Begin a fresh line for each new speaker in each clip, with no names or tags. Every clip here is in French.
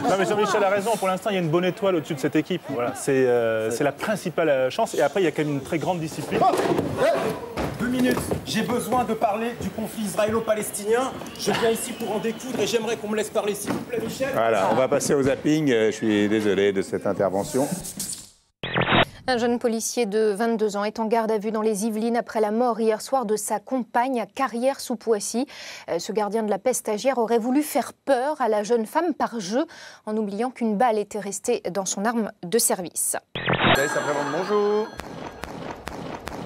Non mais Jean-Michel a raison, pour l'instant il y a une bonne étoile au-dessus de cette équipe. Voilà, c'est la principale chance. Et après il y a quand même une très grande discipline.
2 minutes, j'ai besoin de parler du conflit israélo-palestinien. Je viens ici pour en découdre et j'aimerais qu'on me laisse parler, s'il vous plaît, Michel.
Voilà, on va passer au zapping. Je suis désolé de cette intervention.
Un jeune policier de 22 ans est en garde à vue dans les Yvelines après la mort hier soir de sa compagne à Carrières-sous-Poissy. Ce gardien de la paix stagiaire aurait voulu faire peur à la jeune femme par jeu en oubliant qu'une balle était restée dans son arme de service.
Allez, ça présente, bonjour.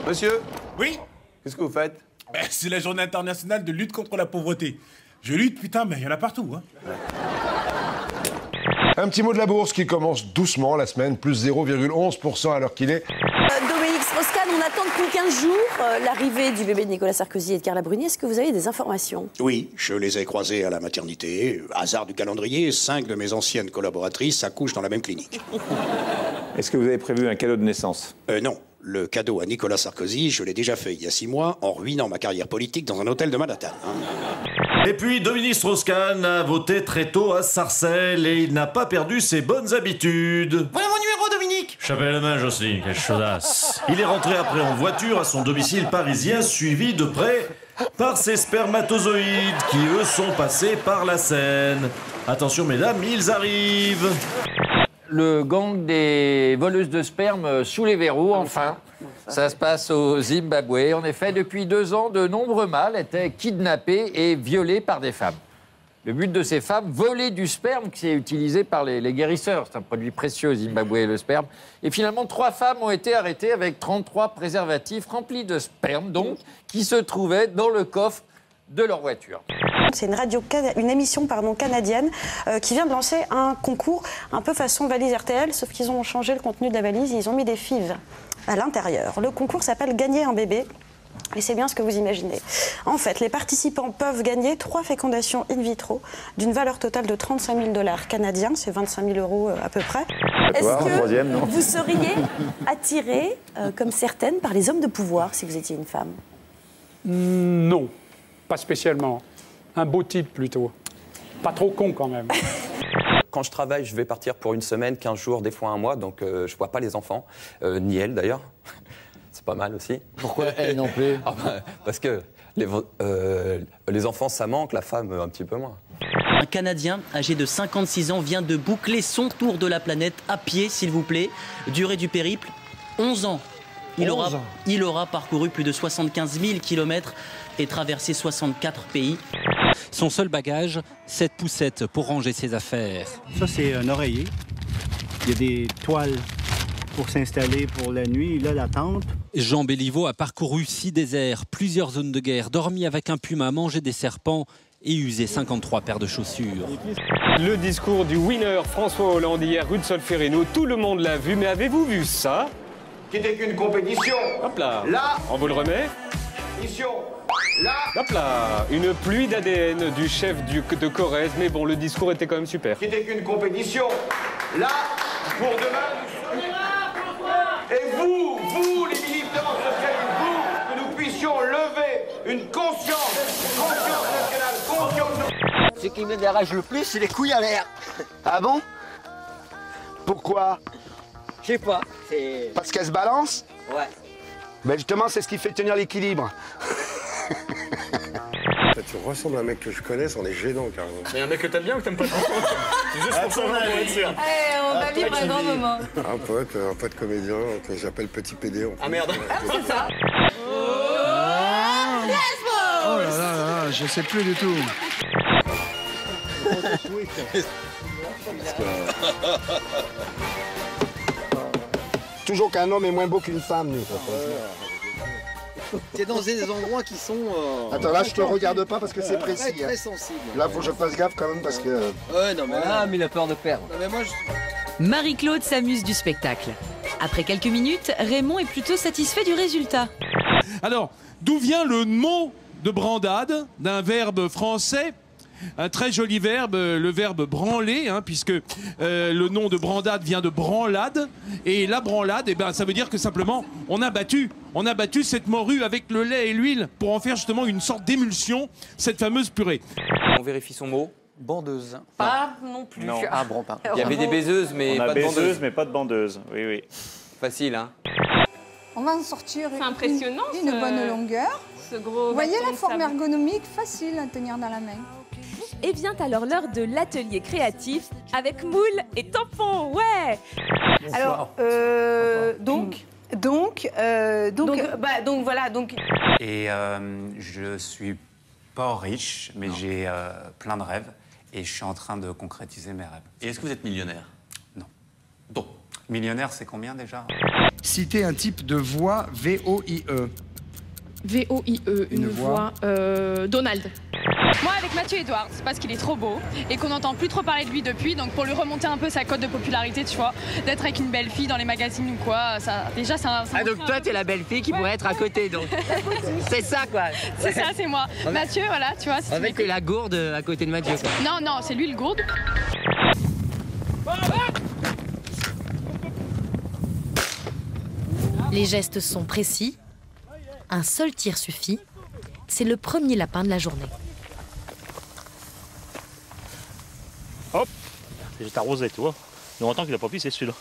Monsieur,
Oui,
qu'est-ce que vous faites?
c'est la journée internationale de lutte contre la pauvreté. Je lutte, putain, mais il y en a partout. Hein.
Un petit mot de la bourse qui commence doucement la semaine, plus 0,11% à l'heure qu'il est.
Dominique Strauss-Kahn, on attend depuis 15 jours l'arrivée du bébé de Nicolas Sarkozy et de Carla Bruni. Est-ce que vous avez des informations?
Oui, je les ai croisés à la maternité. Hasard du calendrier, 5 de mes anciennes collaboratrices accouchent dans la même clinique.
est-ce que vous avez prévu un cadeau de naissance?
Non. Le cadeau à Nicolas Sarkozy, je l'ai déjà fait il y a 6 mois en ruinant ma carrière politique dans un hôtel de Manhattan.
Et puis, Dominique Strauss-Kahn a voté très tôt à Sarcelles et il n'a pas perdu ses bonnes habitudes.
Voilà mon numéro, Dominique.
Chapelle la main, Jocelyne, quelle chaudasse. Il est rentré après en voiture à son domicile parisien, suivi de près par ses spermatozoïdes qui, eux, sont passés par la Seine. Attention, mesdames, ils arrivent.
Le gang des voleuses de sperme sous les verrous, enfin. Ça se passe au Zimbabwe. En effet, depuis 2 ans, de nombreux mâles étaient kidnappés et violés par des femmes. Le but de ces femmes, voler du sperme qui est utilisé par les guérisseurs. C'est un produit précieux au Zimbabwe, le sperme. Et finalement, 3 femmes ont été arrêtées avec 33 préservatifs remplis de sperme, donc, qui se trouvaient dans le coffre de leur voiture.
C'est une émission canadienne qui vient de lancer un concours un peu façon valise RTL, sauf qu'ils ont changé le contenu de la valise, ils ont mis des fives à l'intérieur. Le concours s'appelle Gagner un bébé. Et c'est bien ce que vous imaginez. En fait, les participants peuvent gagner 3 fécondations in vitro d'une valeur totale de 35 000 $ canadiens, c'est 25 000 € à peu près. Est-ce que vous seriez attirée, comme certaines, par les hommes de pouvoir si vous étiez une femme?
Non, pas spécialement. Un beau type plutôt. Pas trop con quand même.
Quand je travaille, je vais partir pour 1 semaine, 15 jours, des fois 1 mois, donc je vois pas les enfants, ni elle d'ailleurs. C'est pas mal aussi.
Pourquoi elle non plus?
Parce que les enfants, ça manque, la femme, un petit peu moins.
Un Canadien âgé de 56 ans vient de boucler son tour de la planète à pied, s'il vous plaît. Durée du périple, 11 ans. Il aura parcouru plus de 75 000 kilomètres et traversé 64 pays.
Son seul bagage, cette poussette pour ranger ses affaires.
Ça, c'est un oreiller. Il y a des toiles pour s'installer pour la nuit. Là, la tente.
Jean Béliveau a parcouru 6 déserts, plusieurs zones de guerre, dormi avec un puma, mangé des serpents et usé 53 paires de chaussures.
Le discours du winner François Hollande hier rue de Solferino, tout le monde l'a vu, mais avez-vous vu ça?
Qui n'était qu'une compétition.
Hop là.
Là.
On vous le remet.
Mission. Là.
Hop là. Une pluie d'ADN du chef de Corrèze, mais bon, le discours était quand même super.
Qui n'était qu'une compétition. Là. Pour demain. Et vous, les militants socialistes, vous, que nous puissions lever une conscience nationale, conscience.
Ce qui me dérange le plus, c'est les couilles à l'air.
Ah bon? Pourquoi?
Je sais pas.
Parce qu'elle se balance?
Ouais.
Ben justement, c'est ce qui fait tenir l'équilibre.
Tu ressembles à un mec que je connais, c'en est gênant carrément.
Mais un mec que t'aimes bien ou que t'aimes pas trop? C'est juste pour ça, pour être sûr.
On va vivre un grand moment.
Un pote comédien que j'appelle Petit PD.
Ah merde.
C'est ça.
Oh là là, je sais plus du tout.
Toujours qu'un homme est moins beau qu'une femme, nous.
T'es dans des endroits qui sont...
Attends, là, je te regarde pas parce que c'est précis.
Très sensible.
Là, faut que je fasse gaffe quand même parce que...
Ouais, non, mais là...
Ah, mais il a peur de perdre.
Non, mais moi,
Marie-Claude s'amuse du spectacle. Après quelques minutes, Raymond est plutôt satisfait du résultat.
Alors, d'où vient le mot de brandade, d'un verbe français? Un très joli verbe, le verbe branler, puisque le nom de brandade vient de branlade. Et la branlade, ça veut dire que simplement, on a battu cette morue avec le lait et l'huile pour en faire justement une sorte d'émulsion, cette fameuse purée.
On vérifie son mot,
Bandeuse.
Pas non plus.
Non.
Ah
bon, pas.
Il y avait des baiseuses, mais
On a
pas de
baiseuse,
bandeuses.
mais pas de bandeuse. Oui, oui.
Facile, hein.
On va en sortir
impressionnant,
une bonne longueur.
Ce gros
Vous voyez
bâton
la
de
forme
sable.
ergonomique, facile à tenir dans la main.
Et vient alors l'heure de l'atelier créatif avec moule et tampon, ouais.
Alors, donc voilà, donc.
Et je suis pas riche, mais j'ai plein de rêves. Et je suis en train de concrétiser mes rêves.
Et est-ce que vous êtes millionnaire?
Non.
Bon.
Millionnaire, c'est combien déjà?
Citez un type de voix V-O-I-E.
V-O-I-E,
Une voix.
Donald. Moi avec Mathieu Edwards, parce qu'il est trop beau et qu'on n'entend plus trop parler de lui depuis, donc pour lui remonter un peu sa cote de popularité, tu vois, d'être avec une belle fille dans les magazines ou quoi, ça, déjà ça
Ah donc toi t'es la belle fille qui pourrait être à côté donc. C'est ça quoi.
C'est ça, c'est moi. Mathieu, voilà, tu vois. si tu
En fait t'es la gourde à côté de Mathieu quoi.
Non, non, c'est lui le gourde.
Les gestes sont précis. Un seul tir suffit. C'est le premier lapin de la journée.
Hop. C'est juste arrosé, tu vois. Il y a longtemps qu'il n'a pas pris, c'est celui-là.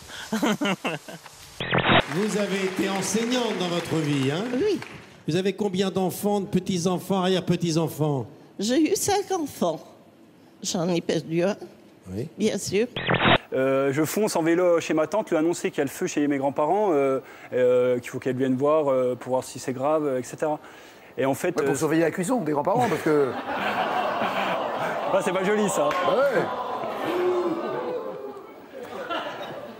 Vous avez été enseignante dans votre vie, hein?
Oui.
Vous avez combien d'enfants, de petits-enfants, arrière-petits-enfants?
J'ai eu 5 enfants. J'en ai perdu un,
Oui.
bien sûr.
Je fonce en vélo chez ma tante, lui annoncer qu'il y a le feu chez mes grands-parents, qu'il faut qu'elle vienne voir pour voir si c'est grave, etc. Et en fait,
pour surveiller la cuisson des grands-parents, parce que...
Ah, c'est pas joli, ça.
Ouais.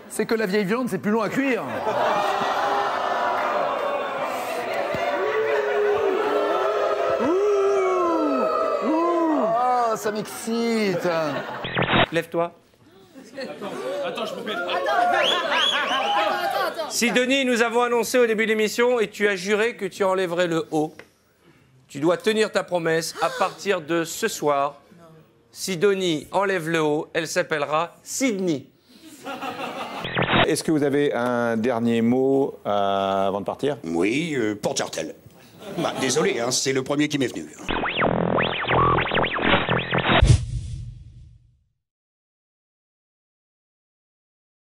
C'est que la vieille viande, c'est plus long à cuire. Oh, ça m'excite.
Lève-toi.
Attends, je me mets.
Sidonie, nous avons annoncé au début de l'émission et tu as juré que tu enlèverais le haut. Tu dois tenir ta promesse à partir de ce soir. Sidonie enlève le haut, elle s'appellera Sydney.
Est-ce que vous avez un dernier mot avant de partir?
Oui, porte-jartel. Bah, désolé, hein, c'est le premier qui m'est venu.